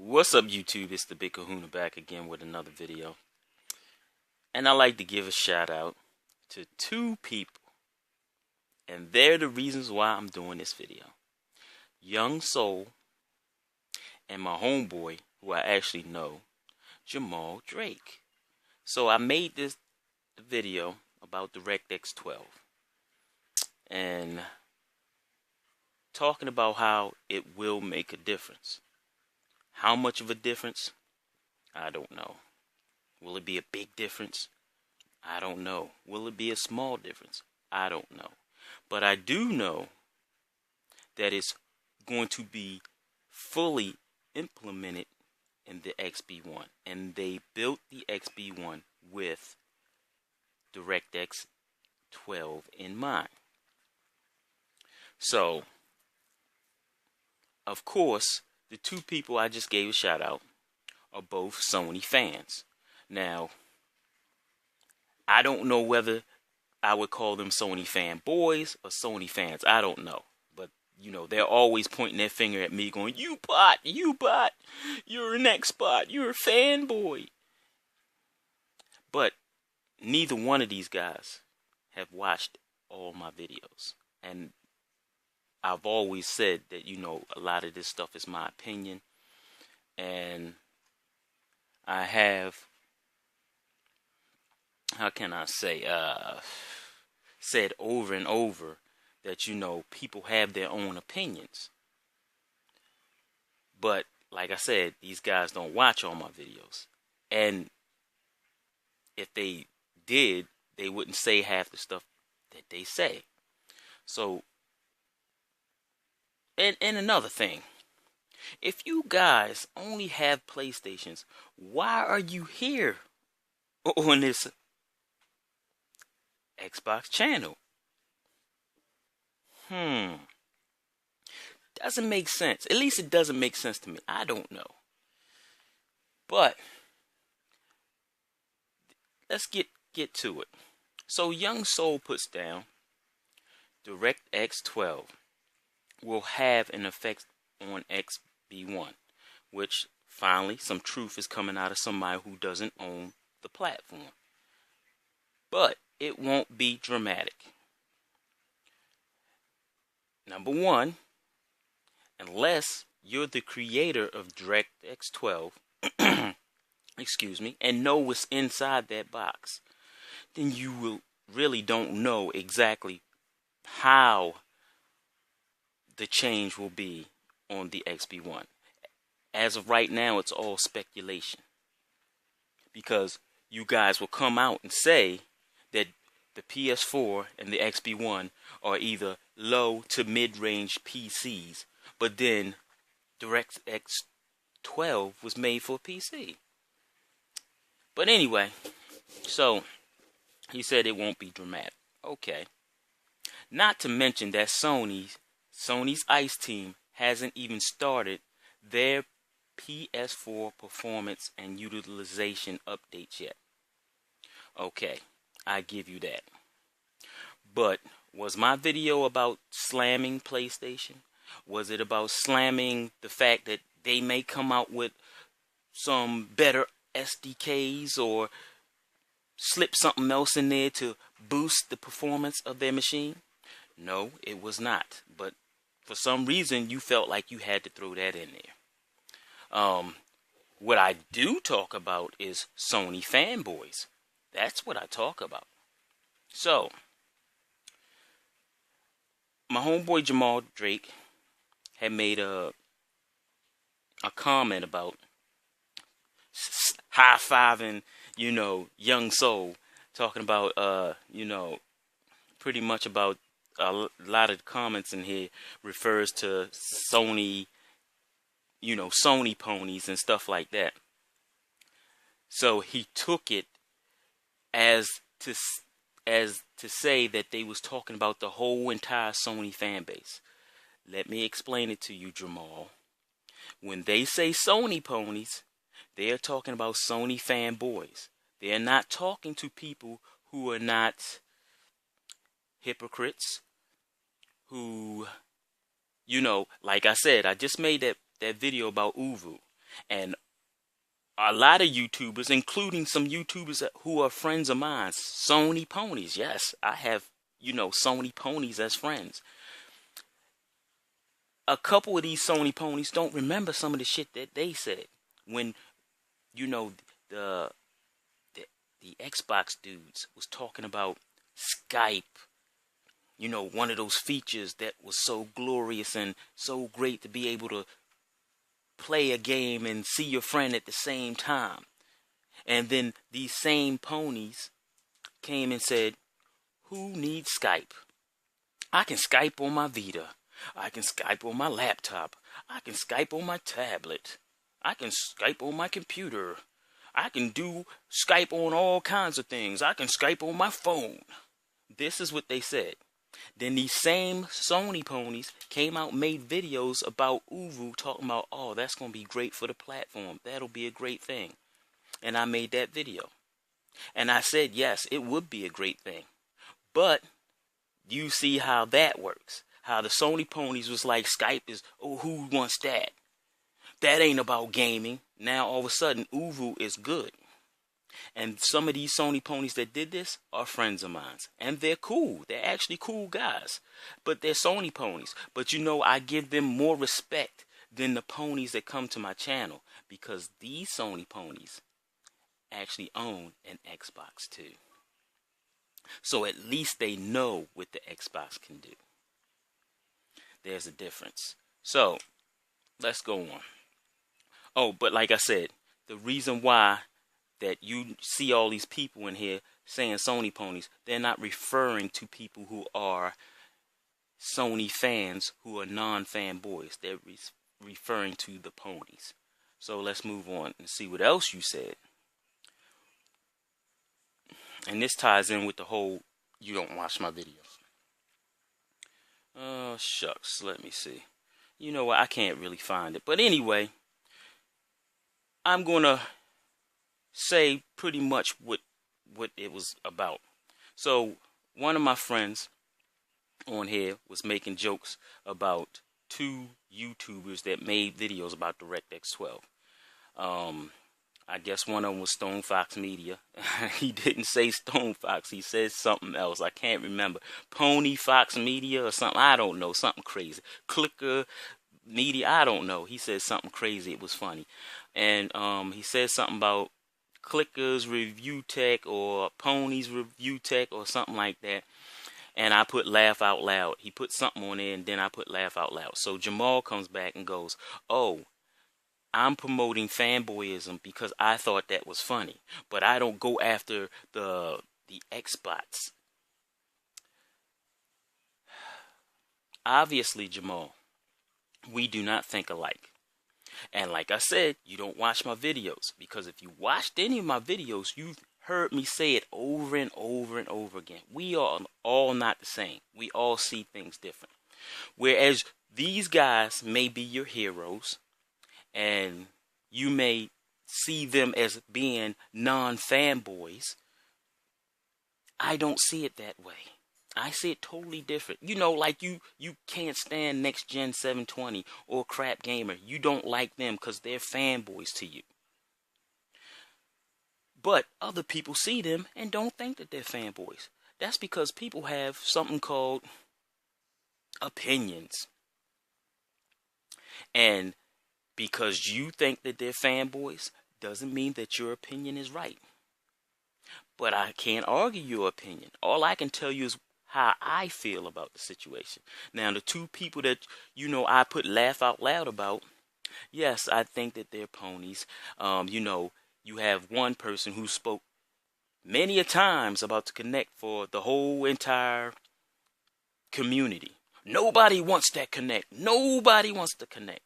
What's up, YouTube? It's the Big Kahuna back again with another video. And I like to give a shout out to two people. And they're the reasons why I'm doing this video. Young Soul and my homeboy, who I actually know, Jamal Drake. So I made this video about DirectX 12. And talking about how it will make a difference. How much of a difference? I don't know. Will it be a big difference? I don't know. Will it be a small difference? I don't know. But I do know that it's going to be fully implemented in the XB1. And they built the XB1 with DirectX 12 in mind. So, of course, the two people I just gave a shout out are both Sony fans. Now, I don't know whether I would call them Sony fanboys or Sony fans. I don't know. But, they're always pointing their finger at me going, you bot, you're an X-bot, you're a fanboy. But neither one of these guys have watched all my videos. And I've always said that, a lot of this stuff is my opinion. And I have, how can I say, said over and over that, people have their own opinions. But, like I said, these guys don't watch all my videos. And if they did, they wouldn't say half the stuff that they say. So, and another thing, if you guys only have PlayStations, why are you here on this Xbox channel? Doesn't make sense. At least it doesn't make sense to me. I don't know. But let's get to it. So Young Soul puts down DirectX 12 will have an effect on XB1, which finally some truth is coming out of somebody who doesn't own the platform. But it won't be dramatic. Number one, unless you're the creator of DirectX 12, excuse me, and know what's inside that box, then you will really don't know exactly how the change will be on the XB1. As of right now, it's all speculation. Because you guys will come out and say that the PS4 and the XB1 are either low to mid-range PCs, but then DirectX 12 was made for PC. But anyway, so he said it won't be dramatic. Okay. Not to mention that Sony's ICE team hasn't even started their PS4 performance and utilization updates yet. Okay, I give you that. But was my video about slamming PlayStation? Was it about slamming the fact that they may come out with some better SDKs or slip something else in there to boost the performance of their machine? No, it was not. But for some reason, you felt like you had to throw that in there. What I do talk about is Sony fanboys. That's what I talk about. So, my homeboy Jamal Drake had made a comment about high-fiving, Young Soul, talking about, pretty much about a lot of the comments in here refers to Sony, Sony ponies and stuff like that. So he took it as to say that they was talking about the whole entire Sony fan base. Let me explain it to you, Jamal. When they say Sony ponies, they are talking about Sony fanboys. They are not talking to people who are not hypocrites, who, like I said, I just made that video about Uvu. And a lot of YouTubers, including some YouTubers who are friends of mine, Sony ponies. Yes, I have, Sony ponies as friends. A couple of these Sony ponies don't remember some of the shit that they said when, you know, the the Xbox dudes was talking about Skype. One of those features that was so glorious and so great to be able to play a game and see your friend at the same time. And then these same ponies came and said, who needs Skype? I can Skype on my Vita. I can Skype on my laptop. I can Skype on my tablet. I can Skype on my computer. I can do Skype on all kinds of things. I can Skype on my phone. This is what they said. Then these same Sony ponies came out and made videos about Uvu, talking about, oh, that's going to be great for the platform. That'll be a great thing. And I made that video. And I said, yes, it would be a great thing. But you see how that works. How the Sony ponies was like, Skype is, oh, who wants that? That ain't about gaming. Now all of a sudden, Uvu is good. And some of these Sony ponies that did this are friends of mine. And they're cool. They're actually cool guys. But they're Sony ponies. But I give them more respect than the ponies that come to my channel. Because these Sony ponies actually own an Xbox too. So at least they know what the Xbox can do. There's a difference. So, let's go on. Oh, but like I said, the reason why that you see all these people in here saying Sony ponies, they're not referring to people who are Sony fans who are non-fanboys. They're referring to the ponies. So let's move on and see what else you said. And this ties in with the whole, you don't watch my videos. Oh, shucks. Let me see. You know what? I can't really find it. But anyway, I'm going to say pretty much what it was about. So, one of my friends on here was making jokes about two YouTubers that made videos about DirectX 12. I guess one of them was Stone Fox Media. He didn't say Stone Fox. He said something else. I can't remember. Pony Fox Media or something. I don't know. Something crazy. Clicker Media. I don't know. He said something crazy. It was funny. And he said something about Clickers Review Tech or Ponies Review Tech or something like that. And I put laugh out loud. He put something on there and then I put laugh out loud. So Jamal comes back and goes, oh, I'm promoting fanboyism because I thought that was funny, but I don't go after the Xbox. Obviously, Jamal, we do not think alike. And like I said, you don't watch my videos because if you watched any of my videos, you've heard me say it over and over and over again. We are all not the same. We all see things different. Whereas these guys may be your heroes, and you may see them as being non-fanboys. I don't see it that way. I see it totally different. Like you can't stand Next Gen 720 or Crap Gamer. You don't like them because they're fanboys to you. But other people see them and don't think that they're fanboys. That's because people have something called opinions. And because you think that they're fanboys doesn't mean that your opinion is right. But I can't argue your opinion. All I can tell you is how I feel about the situation. Now, the two people that, I put laugh out loud about, yes, I think that they're ponies. You have one person who spoke many a times about the Connect for the whole entire community. Nobody wants that Connect. Nobody wants the Connect.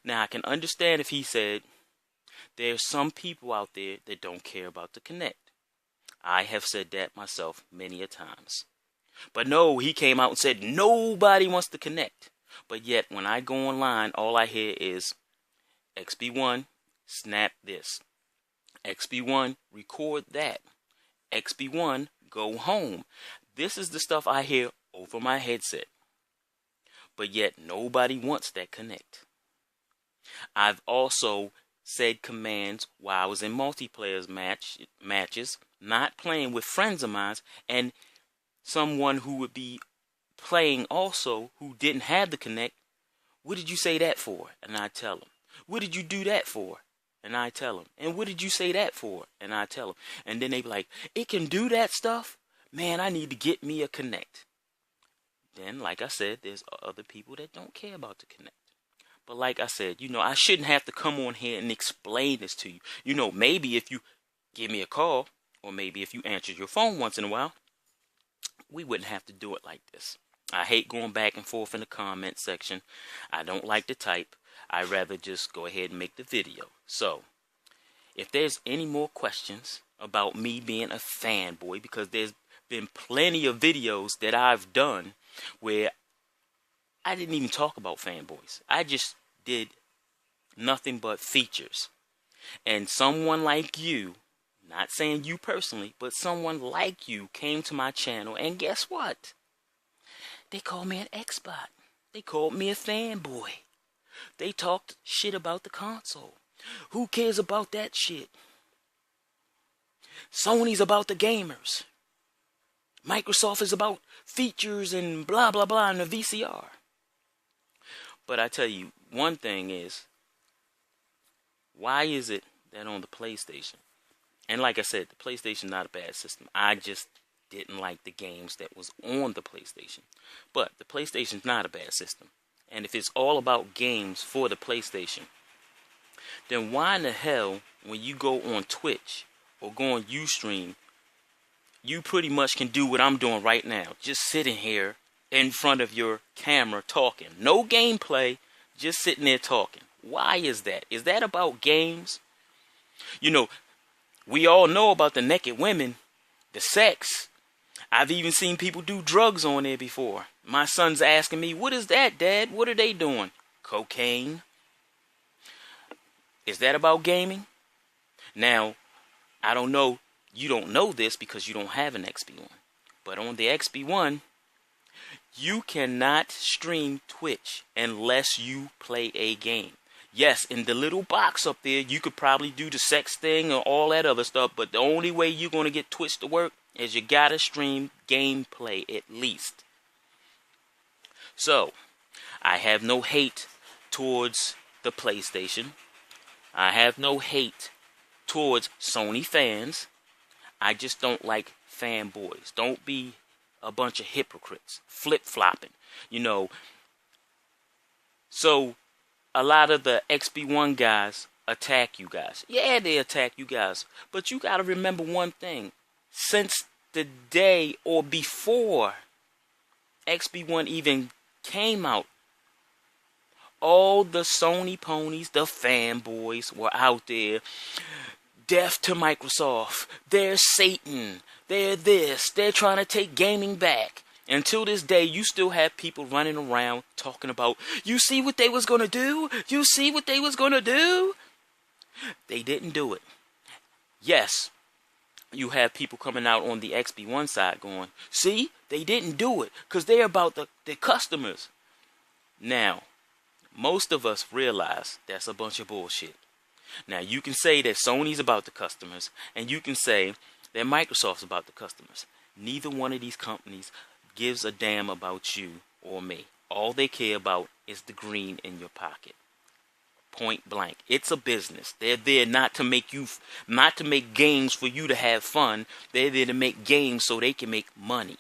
Now, I can understand if he said, there's some people out there that don't care about the Connect. I have said that myself many a times. But no, he came out and said, nobody wants to Connect. But yet, when I go online, all I hear is, XB1, snap this. XB1, record that. XB1, go home. This is the stuff I hear over my headset. But yet, nobody wants that Connect. I've also said commands while I was in multiplayer matches, not playing with friends of mine, and someone who would be playing also who didn't have the connect. What did you say that for? And I tell them. What did you do that for? And I tell them. And what did you say that for? And I tell them. And then they be like, it can do that stuff? Man, I need to get me a connect. Then, like I said, there's other people that don't care about the connect. But like I said, I shouldn't have to come on here and explain this to you. Maybe if you give me a call, or maybe if you answer your phone once in a while, we wouldn't have to do it like this. I hate going back and forth in the comment section. I don't like to type. I'd rather just go ahead and make the video. So, if there's any more questions about me being a fanboy, because there's been plenty of videos that I've done where I didn't even talk about fanboys. I just did nothing but features. And someone like you, not saying you personally, but someone like you came to my channel, and guess what? They called me an Xbot. They called me a fanboy. They talked shit about the console. Who cares about that shit? Sony's about the gamers. Microsoft is about features and blah blah blah in the VCR. But I tell you, one thing is, why is it that on the PlayStation, and like I said, the PlayStation not a bad system. I just didn't like the games that was on the PlayStation. But the PlayStation's not a bad system. And if it's all about games for the PlayStation, then why in the hell, when you go on Twitch or go on Ustream, you pretty much can do what I'm doing right now. Just sitting here in front of your camera talking. No gameplay, just sitting there talking. Why is that? Is that about games? We all know about the naked women, the sex. I've even seen people do drugs on there before. My son's asking me, what is that, Dad? What are they doing? Cocaine. Is that about gaming? Now, I don't know. You don't know this because you don't have an XB1. But on the XB1, you cannot stream Twitch unless you play a game. Yes, in the little box up there, you could probably do the sex thing or all that other stuff. But the only way you're going to get Twitch to work is you gotta stream gameplay at least. So, I have no hate towards the PlayStation. I have no hate towards Sony fans. I just don't like fanboys. Don't be a bunch of hypocrites. Flip-flopping. So, a lot of the XB1 guys attack you guys. Yeah, they attack you guys. But you gotta remember one thing. Since the day or before XB1 even came out, all the Sony ponies, the fanboys, were out there. Death to Microsoft. They're Satan. They're this. They're trying to take gaming back. Until this day, you still have people running around talking about, you see what they was going to do? You see what they was going to do? They didn't do it. Yes. You have people coming out on the XB1 side going, see, they didn't do it because they're about the customers. Now, most of us realize that's a bunch of bullshit. Now, you can say that Sony's about the customers, and you can say that Microsoft's about the customers. Neither one of these companies gives a damn about you or me. All they care about is the green in your pocket. Point blank. It's a business. They're there not to make games for you to have fun. They're there to make games so they can make money.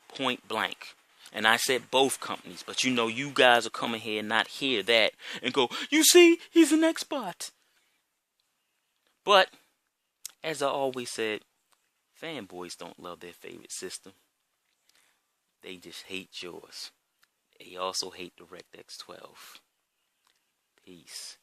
Point blank. And I said both companies, but you guys are coming here and not hear that and go, you see, he's an Xbot. But, as I always said, fanboys don't love their favorite system. They just hate yours. They also hate DirectX 12. Peace.